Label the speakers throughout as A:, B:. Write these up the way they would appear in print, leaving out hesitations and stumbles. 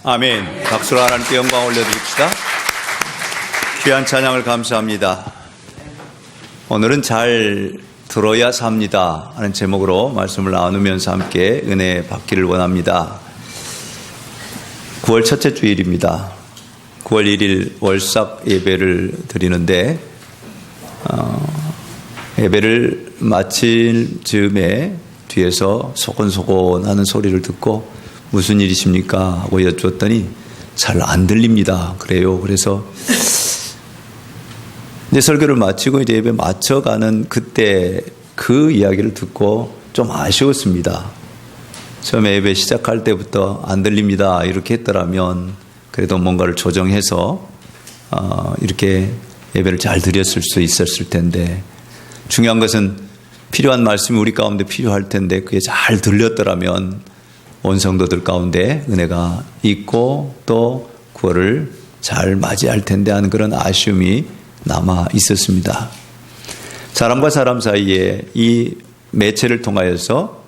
A: 아멘. 박수로 하나님께 영광 올려드립시다. 귀한 찬양을 감사합니다. 오늘은 잘 들어야 삽니다 하는 제목으로 말씀을 나누면서 함께 은혜 받기를 원합니다. 9월 첫째 주일입니다. 9월 1일 월삭 예배를 드리는데 예배를 마칠 즈음에 뒤에서 소곤소곤 하는 소리를 듣고 무슨 일이십니까? 하고 여쭈었더니 잘 안 들립니다. 그래요. 그래서 이제 설교를 마치고 이제 예배 마쳐가는 그때 그 이야기를 듣고 좀 아쉬웠습니다. 처음에 예배 시작할 때부터 안 들립니다. 이렇게 했더라면 그래도 뭔가를 조정해서 이렇게 예배를 잘 드렸을 수 있었을 텐데, 중요한 것은 필요한 말씀이 우리 가운데 필요할 텐데 그게 잘 들렸더라면 온 성도들 가운데 은혜가 있고 또 구원을 잘 맞이할 텐데 하는 그런 아쉬움이 남아 있었습니다. 사람과 사람 사이에 이 매체를 통하여서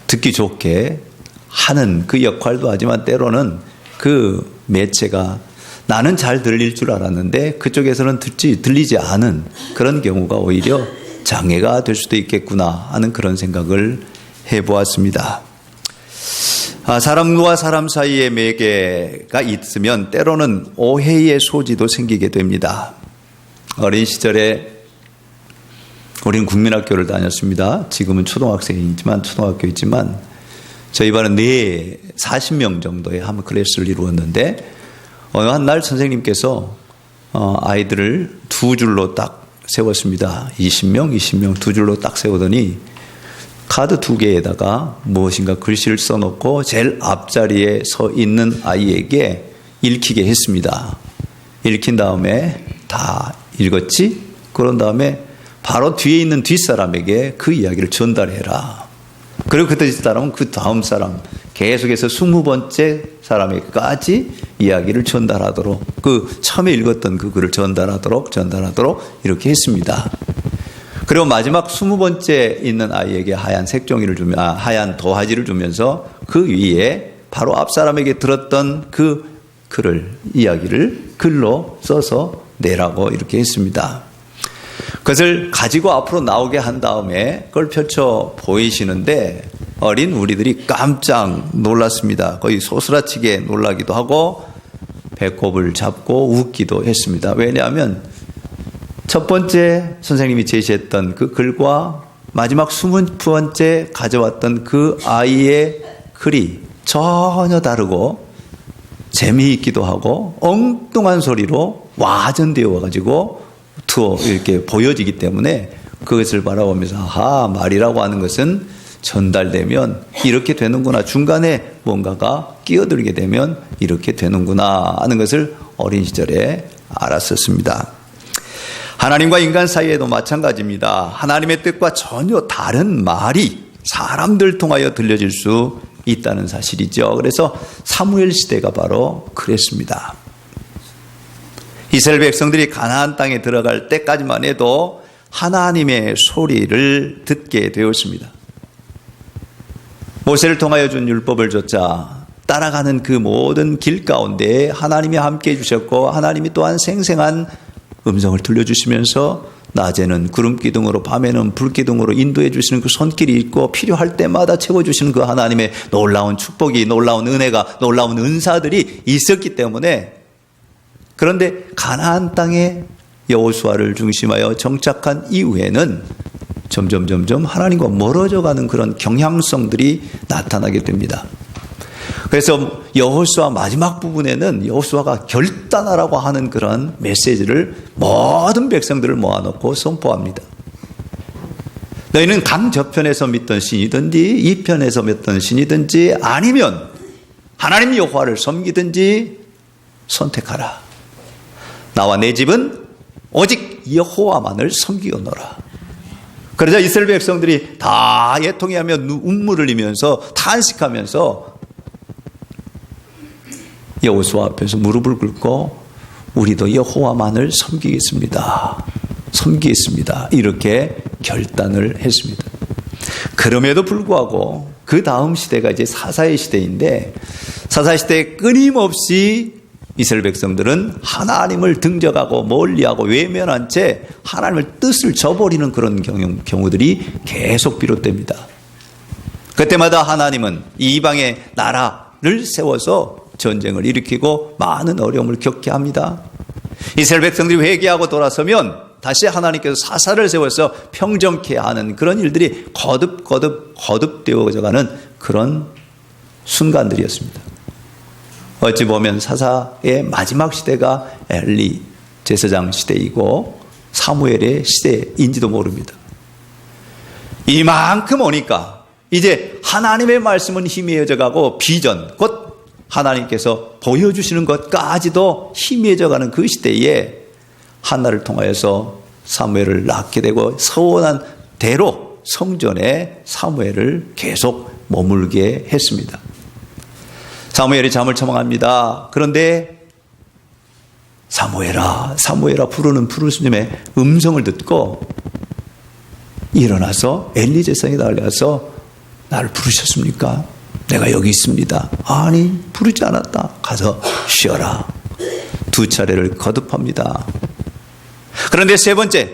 A: 듣기 좋게 하는 그 역할도 하지만 때로는 그 매체가 나는 잘 들릴 줄 알았는데 그쪽에서는 들리지 않은 그런 경우가 오히려 장애가 될 수도 있겠구나 하는 그런 생각을 해보았습니다. 사람과 사람 사이에 매개가 있으면 때로는 오해의 소지도 생기게 됩니다. 어린 시절에 우리는 국민학교를 다녔습니다. 지금은 초등학교이지만 저희 반은 40명 정도의 한 클래스를 이루었는데 어느 한 날 선생님께서 아이들을 두 줄로 딱 세웠습니다. 20명 두 줄로 딱 세우더니 카드 2개에다가 무엇인가 글씨를 써놓고 제일 앞자리에 서 있는 아이에게 읽히게 했습니다. 읽힌 다음에 다 읽었지? 그런 다음에 바로 뒤에 있는 뒷사람에게 그 이야기를 전달해라. 그리고 그 뒷사람은 그 다음 사람 계속해서 20번째 사람에게까지 이야기를 전달하도록, 그 처음에 읽었던 그 글을 전달하도록 이렇게 했습니다. 그리고 마지막 20번째 있는 아이에게 하얀 색종이를 하얀 도화지를 주면서 그 위에 바로 앞 사람에게 들었던 그 이야기를 글로 써서 내라고 이렇게 했습니다. 그것을 가지고 앞으로 나오게 한 다음에 그걸 펼쳐 보이시는데 어린 우리들이 깜짝 놀랐습니다. 거의 소스라치게 놀라기도 하고 배꼽을 잡고 웃기도 했습니다. 왜냐하면 첫 번째 선생님이 제시했던 그 글과 마지막 20번째 가져왔던 그 아이의 글이 전혀 다르고 재미있기도 하고 엉뚱한 소리로 와전되어 와가지고 이렇게 보여지기 때문에 그것을 바라보면서 말이라고 하는 것은 전달되면 이렇게 되는구나, 중간에 뭔가가 끼어들게 되면 이렇게 되는구나 하는 것을 어린 시절에 알았었습니다. 하나님과 인간 사이에도 마찬가지입니다. 하나님의 뜻과 전혀 다른 말이 사람들 통하여 들려질 수 있다는 사실이죠. 그래서 사무엘 시대가 바로 그랬습니다. 이스라엘 백성들이 가나안 땅에 들어갈 때까지만 해도 하나님의 소리를 듣게 되었습니다. 모세를 통하여 준 율법을 조차 따라가는 그 모든 길 가운데 하나님이 함께해 주셨고 하나님이 또한 생생한 음성을 들려주시면서 낮에는 구름기둥으로 밤에는 불기둥으로 인도해 주시는 그 손길이 있고 필요할 때마다 채워주시는 그 하나님의 놀라운 축복이, 놀라운 은혜가, 놀라운 은사들이 있었기 때문에, 그런데 가나안 땅에 여호수아를 중심하여 정착한 이후에는 점점 하나님과 멀어져가는 그런 경향성들이 나타나게 됩니다. 그래서 여호수아 마지막 부분에는 여호수아가 결단하라고 하는 그런 메시지를 모든 백성들을 모아놓고 선포합니다. 너희는 강 저편에서 믿던 신이든지 이 편에서 믿던 신이든지 아니면 하나님 여호와를 섬기든지 선택하라. 나와 내 집은 오직 여호와만을 섬기오노라. 그러자 이스라엘 백성들이 다 애통해하며 눈물을 흘리면서 탄식하면서 여호수아 앞에서 무릎을 꿇고 우리도 여호와만을 섬기겠습니다. 이렇게 결단을 했습니다. 그럼에도 불구하고 그 다음 시대가 이제 사사의 시대인데 사사시대에 끊임없이 이스라엘 백성들은 하나님을 등져가고 멀리하고 외면한 채 하나님의 뜻을 저버리는 그런 경우들이 계속 비롯됩니다. 그때마다 하나님은 이방의 나라를 세워서 전쟁을 일으키고 많은 어려움을 겪게 합니다. 이스라엘 백성들이 회개하고 돌아서면 다시 하나님께서 사사를 세워서 평정케 하는 그런 일들이 거듭되어져가는 그런 순간들이었습니다. 어찌 보면 사사의 마지막 시대가 엘리 제사장 시대이고 사무엘의 시대인지도 모릅니다. 이만큼 오니까 이제 하나님의 말씀은 희미해져 가고 비전, 곧 하나님께서 보여주시는 것까지도 희미해져 가는 그 시대에 한나를 통하여서 사무엘을 낳게 되고 서원한 대로 성전에 사무엘을 계속 머물게 했습니다. 사무엘이 잠을 청합니다. 그런데 사무엘아, 사무엘아 부르는 부르심의 음성을 듣고 일어나서 엘리 제사장이 달려와서 나를 부르셨습니까? 내가 여기 있습니다. 아니, 부르지 않았다. 가서 쉬어라. 2차례를 거듭합니다. 그런데 3번째,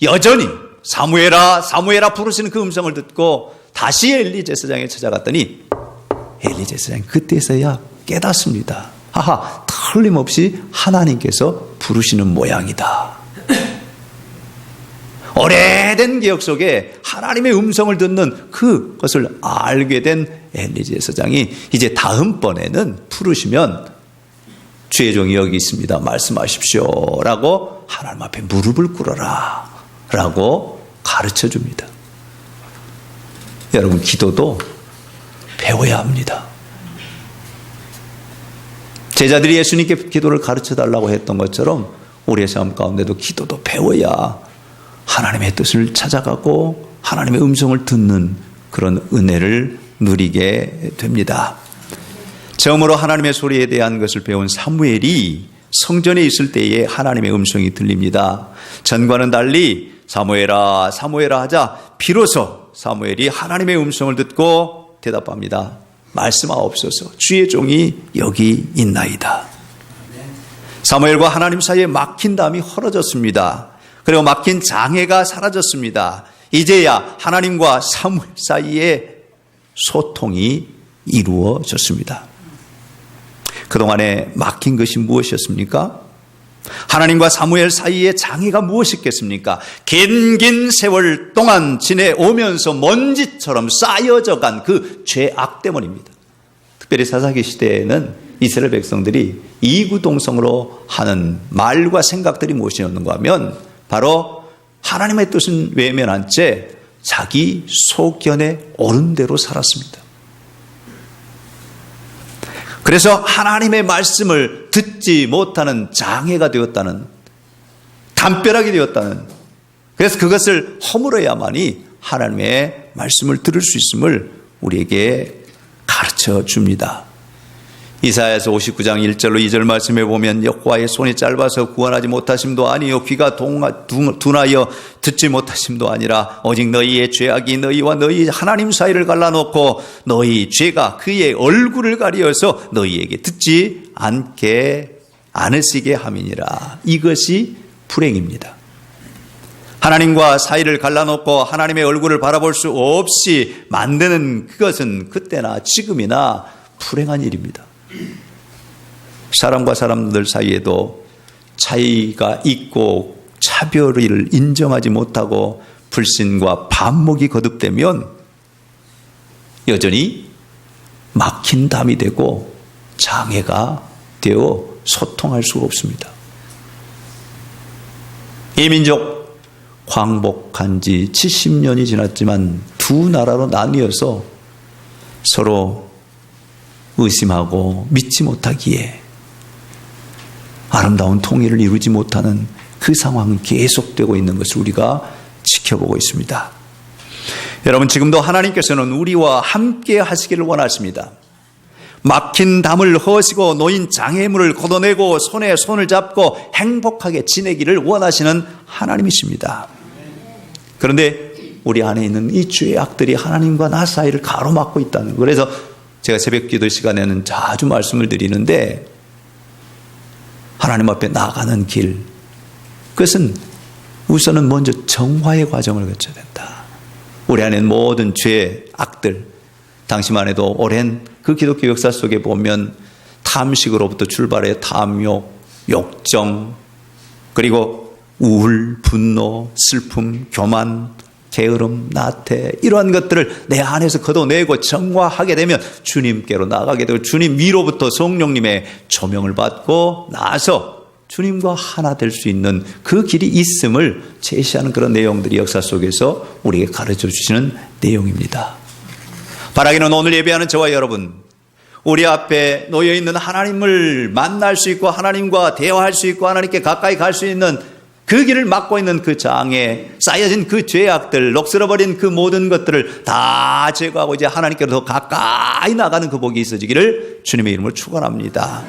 A: 여전히 사무엘아, 사무엘아 부르시는 그 음성을 듣고 다시 엘리 제사장에 찾아갔더니 엘리 제사장이 그때서야 깨닫습니다. 하하, 틀림없이 하나님께서 부르시는 모양이다. 오래된 기억 속에 하나님의 음성을 듣는 그것을 알게 된 엘리 제사장이 이제 다음번에는 부르시면 주의 종이 여기 있습니다. 말씀하십시오. 라고 하나님 앞에 무릎을 꿇어라. 라고 가르쳐 줍니다. 여러분, 기도도 배워야 합니다. 제자들이 예수님께 기도를 가르쳐 달라고 했던 것처럼 우리의 삶 가운데도 기도도 배워야 하나님의 뜻을 찾아가고 하나님의 음성을 듣는 그런 은혜를 누리게 됩니다. 처음으로 하나님의 소리에 대한 것을 배운 사무엘이 성전에 있을 때에 하나님의 음성이 들립니다. 전과는 달리 사무엘아, 사무엘아 하자 비로소 사무엘이 하나님의 음성을 듣고 대답합니다. 말씀하옵소서. 주의 종이 여기 있나이다. 사무엘과 하나님 사이에 막힌 담이 헐어졌습니다. 그리고 막힌 장애가 사라졌습니다. 이제야 하나님과 사무엘 사이에 소통이 이루어졌습니다. 그동안에 막힌 것이 무엇이었습니까? 하나님과 사무엘 사이의 장애가 무엇이겠습니까? 긴 세월 동안 지내오면서 먼지처럼 쌓여져 간 그 죄악 때문입니다. 특별히 사사기 시대에는 이스라엘 백성들이 이구동성으로 하는 말과 생각들이 무엇이었는가 하면 바로 하나님의 뜻은 외면한 채 자기 소견에 옳은 대로 살았습니다. 그래서 하나님의 말씀을 듣지 못하는 장애가 되었다는, 담벼락이 되었다는, 그래서 그것을 허물어야만이 하나님의 말씀을 들을 수 있음을 우리에게 가르쳐 줍니다. 이사야서 59장 1절로 2절 말씀에 보면 여호와의 손이 짧아서 구원하지 못하심도 아니요 귀가 둔하여 듣지 못하심도 아니라 오직 너희의 죄악이 너희와 너희 하나님 사이를 갈라놓고 너희 죄가 그의 얼굴을 가리어서 너희에게 듣지 않으시게 함이니라. 이것이 불행입니다. 하나님과 사이를 갈라놓고 하나님의 얼굴을 바라볼 수 없이 만드는 그것은 그때나 지금이나 불행한 일입니다. 사람과 사람들 사이에도 차이가 있고 차별을 인정하지 못하고 불신과 반목이 거듭되면 여전히 막힌 담이 되고 장애가 되어 소통할 수가 없습니다. 이 민족 광복한 지 70년이 지났지만 두 나라로 나뉘어서 서로 의심하고 믿지 못하기에 아름다운 통일을 이루지 못하는 그 상황은 계속되고 있는 것을 우리가 지켜보고 있습니다. 여러분, 지금도 하나님께서는 우리와 함께 하시기를 원하십니다. 막힌 담을 허시고 놓인 장애물을 걷어내고 손에 손을 잡고 행복하게 지내기를 원하시는 하나님이십니다. 그런데 우리 안에 있는 이 죄악들이 하나님과 나 사이를 가로막고 있다는, 그래서 제가 새벽 기도 시간에는 자주 말씀을 드리는데 하나님 앞에 나가는 길, 그것은 우선은 먼저 정화의 과정을 거쳐야 된다. 우리 안에는 모든 죄, 악들, 당시만 해도 오랜 그 기독교 역사 속에 보면 탐식으로부터 출발해 탐욕, 욕정, 그리고 우울, 분노, 슬픔, 교만, 게으름, 나태, 이러한 것들을 내 안에서 걷어내고 정화하게 되면 주님께로 나가게 되고 주님 위로부터 성령님의 조명을 받고 나서 주님과 하나 될 수 있는 그 길이 있음을 제시하는 그런 내용들이 역사 속에서 우리에게 가르쳐 주시는 내용입니다. 바라기는 오늘 예배하는 저와 여러분, 우리 앞에 놓여있는 하나님을 만날 수 있고 하나님과 대화할 수 있고 하나님께 가까이 갈 수 있는 그 길을 막고 있는 그 장애, 쌓여진 그 죄악들, 녹슬어버린 그 모든 것들을 다 제거하고 이제 하나님께로 더 가까이 나가는 그 복이 있어지기를 주님의 이름으로 축원합니다.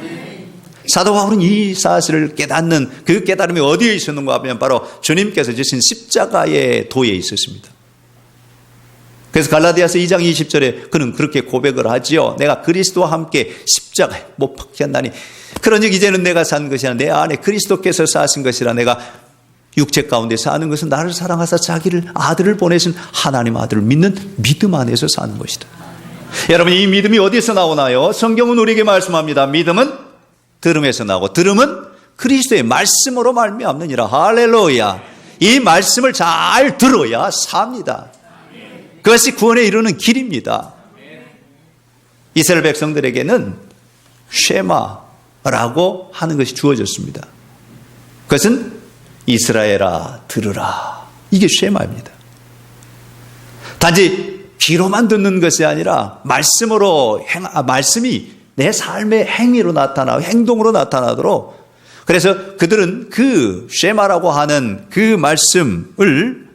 A: 사도 바울은 이 사실을 깨닫는 그 깨달음이 어디에 있었는가 하면 바로 주님께서 주신 십자가의 도에 있었습니다. 그래서 갈라디아서 2장 20절에 그는 그렇게 고백을 하지요. 내가 그리스도와 함께 십자가에 못 박혔나니 그러니 이제는 내가 산 것이 아니라 내 안에 그리스도께서 사신 것이라. 내가 육체 가운데 사는 것은 나를 사랑하사 자기를 아들을 보내신 하나님 아들을 믿는 믿음 안에서 사는 것이다. 여러분, 이 믿음이 어디서 나오나요? 성경은 우리에게 말씀합니다. 믿음은 들음에서 나오고 들음은 그리스도의 말씀으로 말미암느니라. 할렐루야. 이 말씀을 잘 들어야 삽니다. 그것이 구원에 이르는 길입니다. 이스라엘 백성들에게는 쉐마라고 하는 것이 주어졌습니다. 그것은 이스라엘아 들으라. 이게 쉐마입니다. 단지 귀로만 듣는 것이 아니라 말씀으로 말씀이 내 삶의 행위로 나타나고 행동으로 나타나도록, 그래서 그들은 그 쉐마라고 하는 그 말씀을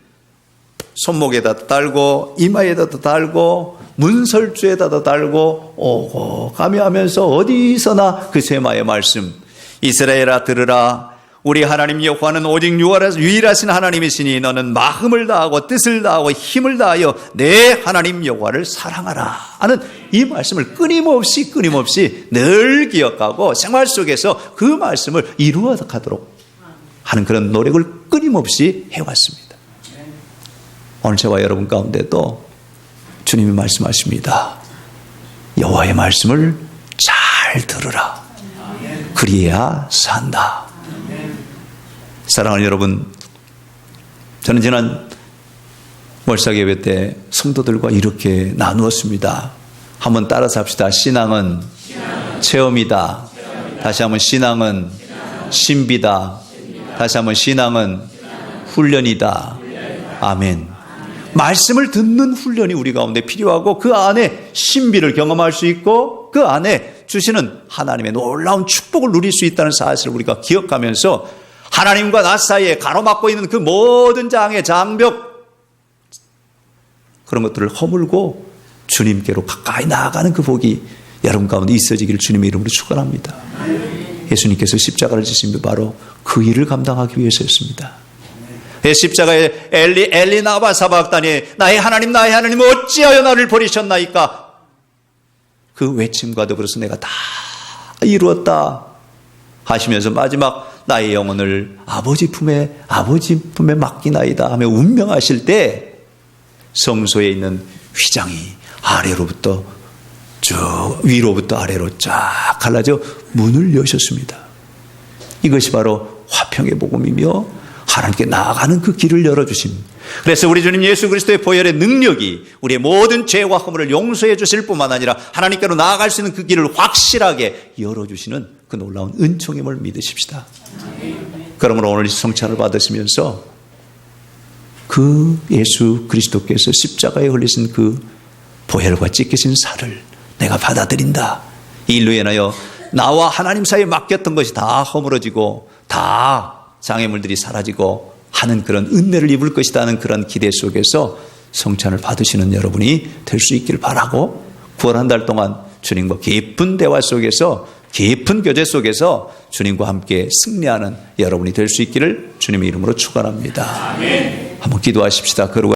A: 손목에다 달고 이마에다 달고 문설주에다 달고 오고 가며 하면서 어디서나 그 쉐마의 말씀, 이스라엘아 들으라. 우리 하나님 여호와는 오직 유일하신 하나님이시니 너는 마음을 다하고 뜻을 다하고 힘을 다하여 내 하나님 여호와를 사랑하라 하는 이 말씀을 끊임없이 늘 기억하고 생활 속에서 그 말씀을 이루어가도록 하는 그런 노력을 끊임없이 해왔습니다. 오늘 저와 여러분 가운데도 주님이 말씀하십니다. 여호와의 말씀을 잘 들으라. 그리해야 산다. 사랑하는 여러분, 저는 지난 월삭 예배 때 성도들과 이렇게 나누었습니다. 한번 따라서 합시다. 신앙은 체험이다. 다시 한번 신앙은 신비다. 다시 한번 신앙은 훈련이다. 아멘. 말씀을 듣는 훈련이 우리 가운데 필요하고 그 안에 신비를 경험할 수 있고 그 안에 주시는 하나님의 놀라운 축복을 누릴 수 있다는 사실을 우리가 기억하면서 하나님과 나 사이에 가로막고 있는 그 모든 장애, 장벽, 그런 것들을 허물고 주님께로 가까이 나아가는 그 복이 여러분 가운데 있어지기를 주님의 이름으로 축원합니다. 예수님께서 십자가를 지신 게 바로 그 일을 감당하기 위해서였습니다. 십자가에 엘리 나바 사박다니 나의 하나님 어찌하여 나를 버리셨나이까, 그 외침과 더불어서 내가 다 이루었다 하시면서 마지막 나의 영혼을 아버지 품에 맡기나이다 하며 운명하실 때 성소에 있는 휘장이 아래로부터 쭉 위로부터 아래로 쫙 갈라져 문을 여셨습니다. 이것이 바로 화평의 복음이며 하나님께 나아가는 그 길을 열어주심. 그래서 우리 주님 예수 그리스도의 보혈의 능력이 우리의 모든 죄와 허물을 용서해 주실 뿐만 아니라 하나님께로 나아갈 수 있는 그 길을 확실하게 열어주시는 그 놀라운 은총임을 믿으십시다. 그러므로 오늘 성찬을 받으시면서 그 예수 그리스도께서 십자가에 흘리신 그 보혈과 찢기신 살을 내가 받아들인다. 이 일로 인하여 나와 하나님 사이에 맡겼던 것이 다 허물어지고 다 장애물들이 사라지고 하는 그런 은혜를 입을 것이다 하는 그런 기대 속에서 성찬을 받으시는 여러분이 될 수 있기를 바라고, 구원 한 달 동안 주님과 깊은 대화 속에서 깊은 교제 속에서 주님과 함께 승리하는 여러분이 될 수 있기를 주님의 이름으로 축원합니다. 한번 기도하십시다.